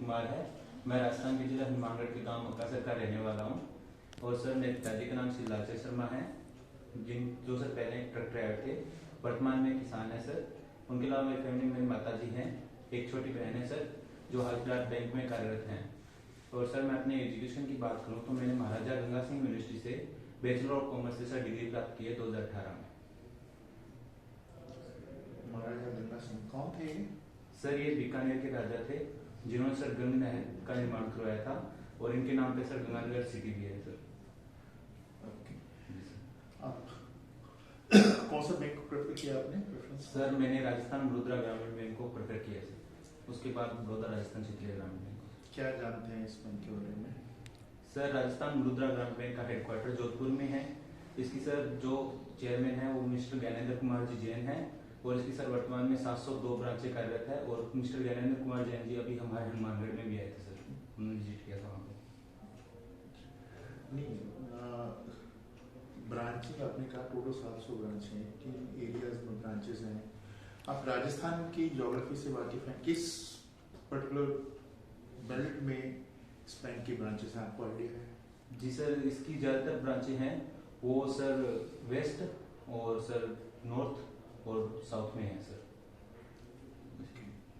कुमार है। मैं राजस्थान के जिला हनुमानगढ़ के गांव मक्कासर का रहने वाला हूं। और सर मेरे पिताजी का नाम श्री लालचंद शर्मा है, जो सर पहले ट्रक ड्राइवर थे, वर्तमान में किसान है सर। उनके अलावा मेरी फैमिली में मेरी माता जी हैं, एक छोटी बहन है सर, जो हाल फिलहाल बैंक में कार्यरत हैं। और सर मैं अपने एजुकेशन की बात करूं तो मैंने महाराजा गंगा सिंह यूनिवर्सिटी से बैचलर ऑफ कॉमर्स से सर डिग्री प्राप्त की है 2018 में। महाराजा गंगा सिंह कौन थे? सर ये बीकानेर के राजा थे, जिन्होंने सर गंगा नहर का निर्माण करवाया था, और इनके नाम पे सर गंगानगर सिटी भी है सर। ओके। आप कौन सा बैंक को प्रेफर किया आपने? प्रेफरेंस? सर मैंने राजस्थान बड़ौदा ग्रामीण बैंक को प्रेफर किया सर, उसके बाद बड़ौदा राजस्थान क्षेत्रीय ग्रामीण बैंक। क्या जानते हैं इस बैंक के बारे में? सर राजस्थान बड़ौदा ग्रामीण बैंक का हेडक्वार्टर जोधपुर में है। इसकी सर जो चेयरमैन है वो मिस्टर ज्ञानेंद्र कुमार जी जैन है, और इसकी सर वर्तमान में 702 ब्रांचें कार्यरत है। और मिस्टर ज्ञानेंद्र कुमार जैन जी अभी हमारे हनुमानगढ़ में भी आए थे सर, उन्होंने विजिट किया था वहाँ पे। नहीं, ब्रांचेस आपने कहा टोटल 700 ब्रांच हैं, 3 एरियाज में ब्रांचेस हैं। आप राजस्थान की ज्योग्राफी से वाकिफ हैं? किस पर्टिकुलर बेल्ट में इस बैंक की ब्रांचेस हैं, आपको आइडिया है? जी सर, इसकी ज़्यादातर ब्रांचें हैं वो सर वेस्ट और सर नॉर्थ और साउथ में है सर।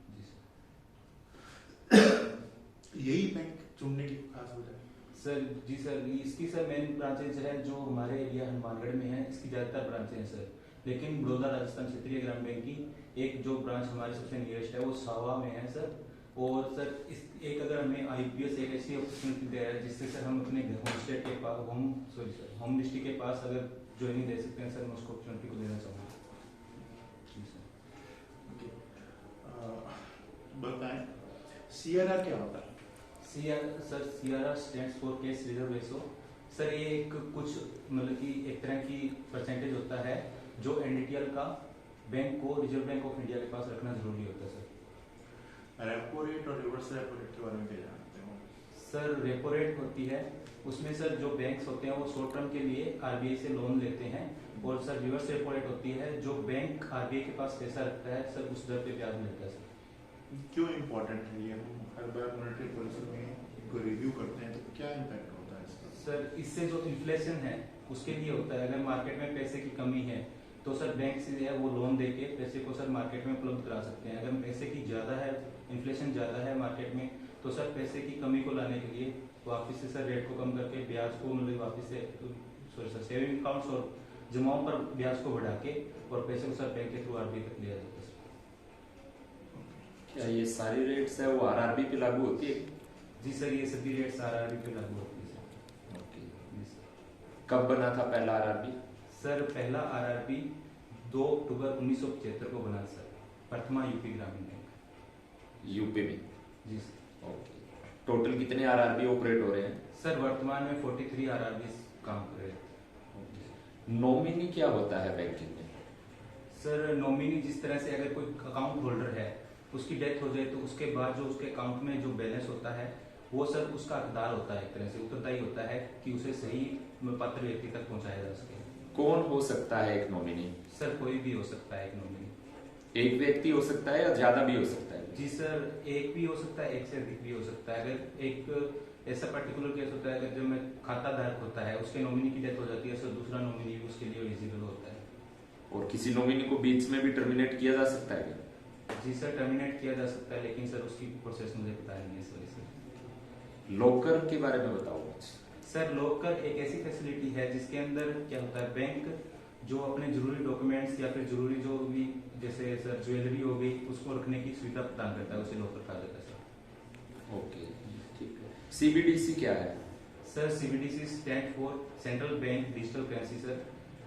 जी सर। यही बैंक चुनने की खास वजह? सर जी सर, इसकी सर मेन ब्रांचेज है जो हमारे एरिया हनुमानगढ़ में है, इसकी ज़्यादातर ब्रांचें हैं सर। लेकिन बड़ौदा राजस्थान क्षेत्रीय ग्रामीण बैंक की एक जो ब्रांच हमारे सबसे नियरेस्ट है वो सावा में है सर। और सर इस एक अगर हमें आईपीएस एक ऐसी अपॉर्चुनिटी दे रहा है जिससे सर हम अपने होम स्टेट के पास होम डिस्ट्रिक्ट के पास अगर ज्वाइनिंग दे सकते हैं सर, मैं उसको अपॉर्चुनिटी को देना चाहूँगा। बताएं, सीआरआर क्या होता है? CRR stands for cash reserve ratio. Sir ये एक कुछ मतलब कि एक तरह की परसेंटेज होता है जो एनडीटीएल का बैंक को रिजर्व बैंक ऑफ इंडिया के पास रखना जरूरी होता है सर। रेपो रेट और रिवर्स रेपो रेट के बारे में क्या जानते हो? सर रेपो रेट होती है, उसमें सर जो बैंक्स होते हैं वो शॉर्ट टर्म के लिए आरबीआई से लोन लेते हैं। और सर रिवर्स रेपो रेट होती है जो बैंक आरबीआई के पास पैसा रखता है सर, उस दर पे ब्याज मिलता है सर। क्यों इम्पोर्टेंट है ये? हम हर बार मॉनेटरी पॉलिसी में इनको रिव्यू करते हैं, तो क्या इम्पैक्ट होता है इसका? सर इससे जो इन्फ्लेशन है उसके लिए होता है। अगर मार्केट में पैसे की कमी है तो सर बैंक से है वो लोन देके पैसे को सर मार्केट में उपलब्ध करा सकते हैं। अगर पैसे की ज़्यादा है, इन्फ्लेशन ज़्यादा है मार्केट में, तो सर पैसे की कमी को लाने के लिए वापस से सर रेट को कम करके ब्याज को मतलब वापस से सर सेविंग अकाउंट्स और जमाओं पर ब्याज को बढ़ा के और पैसे को सर बैंक के थ्रू आरबीआई तक लिया जाता है। क्या ये सारी रेट्स है वो आरआरबी पे लागू होती है? जी सर, ये सभी रेट्स आरआरबी पे लागू होती है सर। ओके। जी सर। कब बना था पहला आरआरबी? सर पहला आरआरबी 2 अक्टूबर 1975 को बना सर, प्रथमा यूपी ग्रामीण बैंक यूपी में? जी सर। ओके। टोटल कितने आरआरबी ऑपरेट हो रहे हैं? सर वर्तमान में 43 आरआरबी काम कर रहे हैं। नॉमिनी क्या होता है बैंकिंग में? सर नॉमिनी जिस तरह से अगर कोई अकाउंट होल्डर है उसकी डेथ हो जाए तो उसके बाद जो उसके अकाउंट में जो बैलेंस होता है वो सर उसका हकदार होता है, एक तरह से उत्तरदायी होता है कि उसे सही पात्र व्यक्ति तक पहुंचाया जा सके। कौन हो सकता है एक नॉमिनी? सर कोई भी हो सकता है एक नॉमिनी। एक व्यक्ति हो सकता है या ज्यादा भी हो सकता है? जी सर, एक भी हो सकता है, एक से अधिक भी हो सकता है। अगर एक ऐसा पर्टिकुलर केस होता है अगर जो में खाता धारक होता है उसके नॉमिनी की डेथ हो जाती है सर, दूसरा नॉमिनी उसके लिए एलिजिबल होता है। और किसी नॉमिनी को बीच में भी टर्मिनेट किया जा सकता है क्या? जी सर, टर्मिनेट किया जा सकता है, लेकिन सर उसकी प्रोसेस मुझे पता नहीं है इस वजह से। लॉकर के बारे में बताओ कुछ। सर लॉकर एक ऐसी फैसिलिटी है जिसके अंदर क्या होता है, बैंक जो अपने जरूरी डॉक्यूमेंट्स या फिर जरूरी जो भी जैसे सर ज्वेलरी हो गई उसको रखने की सुविधा प्रदान करता है, उसे लॉकर कहा जाता है सर। ओके ठीक है। सीबीडीसी क्या है? Sir CBDC stand for central bank digital currency sir.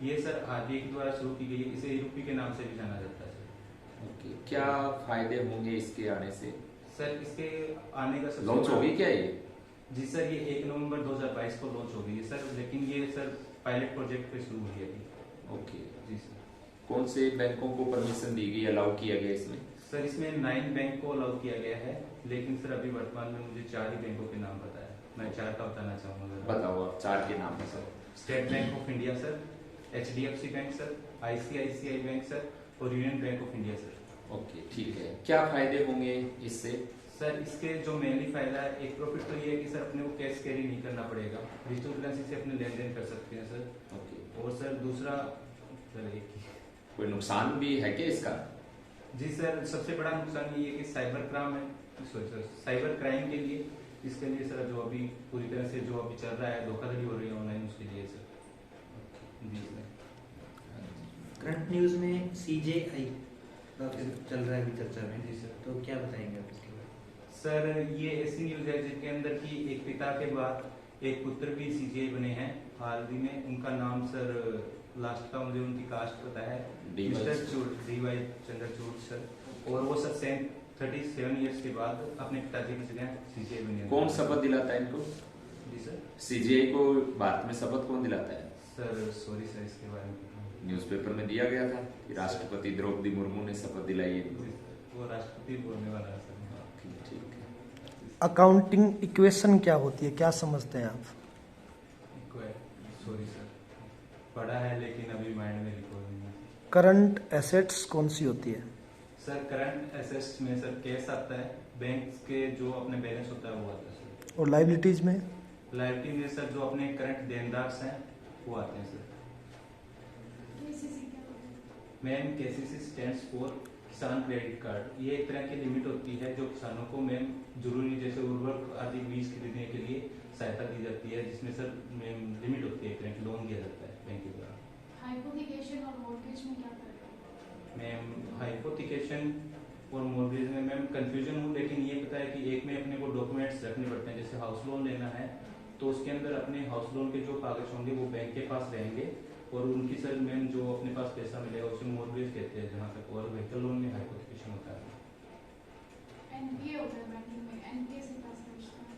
ये सर आरबीआई के द्वारा शुरू की गई है, इसे यूपी के नाम से भी जाना जाता है सर। ओके। क्या फायदे होंगे इसके आने से? सर इसके आने का सबसे लॉन्च होगी क्या ये? जी सर, ये 1 नवंबर 2022 को लॉन्च हो गई है सर, लेकिन ये सर पायलट प्रोजेक्ट पे शुरू हुई है अभी। ओके। जी सर। कौन से बैंकों को परमिशन दी गई, अलाउ किया गया इसमें? सर इसमें 9 बैंक को अलाउ किया गया है, लेकिन सर अभी वर्तमान में मुझे 4 ही बैंकों के नाम पता है। मैं 4 का बताना चाहूंगा। बताओ आप 4 के नाम sir State Bank of India sir, HDFC bank sir, ICICI bank sir और Union Bank of India sir. Okay ठीक है। क्या फायदे होंगे इससे? सर इसके जो मेनली फायदा है, एक प्रॉफिट तो ये है कि सर अपने को कैश कैरी नहीं करना पड़ेगा, डिजिटल करेंसी से अपने लेन देन कर सकते हैं सर। ओके, और सर दूसरा सर कोई नुकसान भी है क्या इसका? जी सर, सबसे बड़ा नुकसान ये है कि साइबर क्राइम के लिए, इसके लिए सर जो अभी पूरी तरह से जो अभी चल रहा है, धोखाधड़ी हो रही है ऑनलाइन, उसके लिए सर। जी सर। करंट न्यूज में सीजेआई चल रहा है अभी चर्चा में, जी सर। तो क्या बताएंगे आप इसके बारे में? सर ये ऐसी न्यूज है जिसके अंदर की एक पिता के बाद एक पुत्र भी सीजीआई बने हैं हाल ही में। उनका नाम सर लास्ट का मुझे उनकी कास्ट पता है, मिस्टर डीवाई चंद्रचूड़ सर। और वो सर 37 इयर्स के बाद अपने पिताजी की जगह सीजीआई बने। कौन शपथ दिलाता है इनको? जी सर। सीजीआई को भारत में शपथ कौन दिलाता है? सर सॉरी सर, इसके बारे में न्यूज़पेपर में दिया गया था कि राष्ट्रपति द्रौपदी मुर्मू ने शपथ दिलाई है इनको। वो राष्ट्रपति बोलने वाला है सर। ठीक है। अकाउंटिंग इक्वेशन क्या होती है, क्या समझते हैं आप? सॉरी सर, पढ़ा है लेकिन अभी माइंड में रिकॉल नहीं है। करंट एसेट्स कौन सी होती है? सर करंट एसेट्स में सर कैश आता है, बैंक के जो अपने बैलेंस होता है वो आता है सर। और लाइबिलिटीज में? लाइबिलिटी में सर जो अपने करंट देनदार हैं वो आते हैं sir. Ma'am KCC stands for किसान क्रेडिट कार्ड। ये एक तरह की लिमिट होती है जो किसानों को मैम जरूरी जैसे उर्वरक आदि बीज खरीदने के लिए सहायता दी जाती है, जिसमें सर मैम लिमिट होती है, एक तरह की लोन दिया जाता है बैंक के द्वारा। हाइपोथिकेशन और मॉर्गेज में क्या फर्क है? मैम हाइपोथिकेशन और मॉर्गेज में मैम कंफ्यूजन हूँ, लेकिन ये पता है कि एक में अपने को डॉक्यूमेंट्स रखने पड़ते हैं। जैसे हाउस लोन लेना है तो उसके अंदर अपने हाउस लोन के जो कागज होंगे वो बैंक के पास रहेंगे, और उनकी सर मैम जो अपने पास पैसा मिलेगा उसे मॉर्गेज कहते हैं जहाँ तक। और व्हीकल लोन में हाइपोथिकेशन होता है। एनपीए होता है बैंकिंग में, एनपीए से क्या समझते हैं?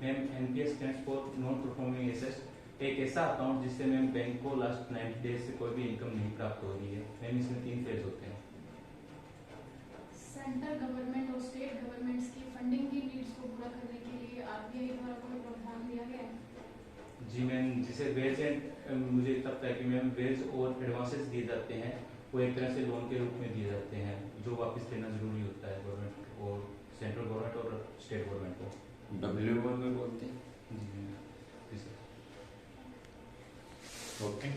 Ma'am NPA stands for non performing assets. एक ऐसा अकाउंट जिससे मैम बैंक को लास्ट 90 डेज से कोई भी इनकम नहीं प्राप्त हो रही है। मैम इसमें 3 फेज होते हैं। सेंट्रल गवर्नमेंट और स्टेट गवर्नमेंट्स की फंडिंग की नीड्स को पूरा करने के लिए आरबीआई द्वारा कोई प्रावधान दिया गया है? जी मैम, जिसे वेज एंड मुझे इतना पता है कि मैम वेज और एडवांसेस दिए जाते हैं, वो एक तरह से लोन के रूप में दिए जाते हैं जो वापस देना जरूरी होता है गवर्नमेंट और सेंट्रल गवर्नमेंट और स्टेट गवर्नमेंट को। WO में बोलते हैं। जी जी सर। ओके।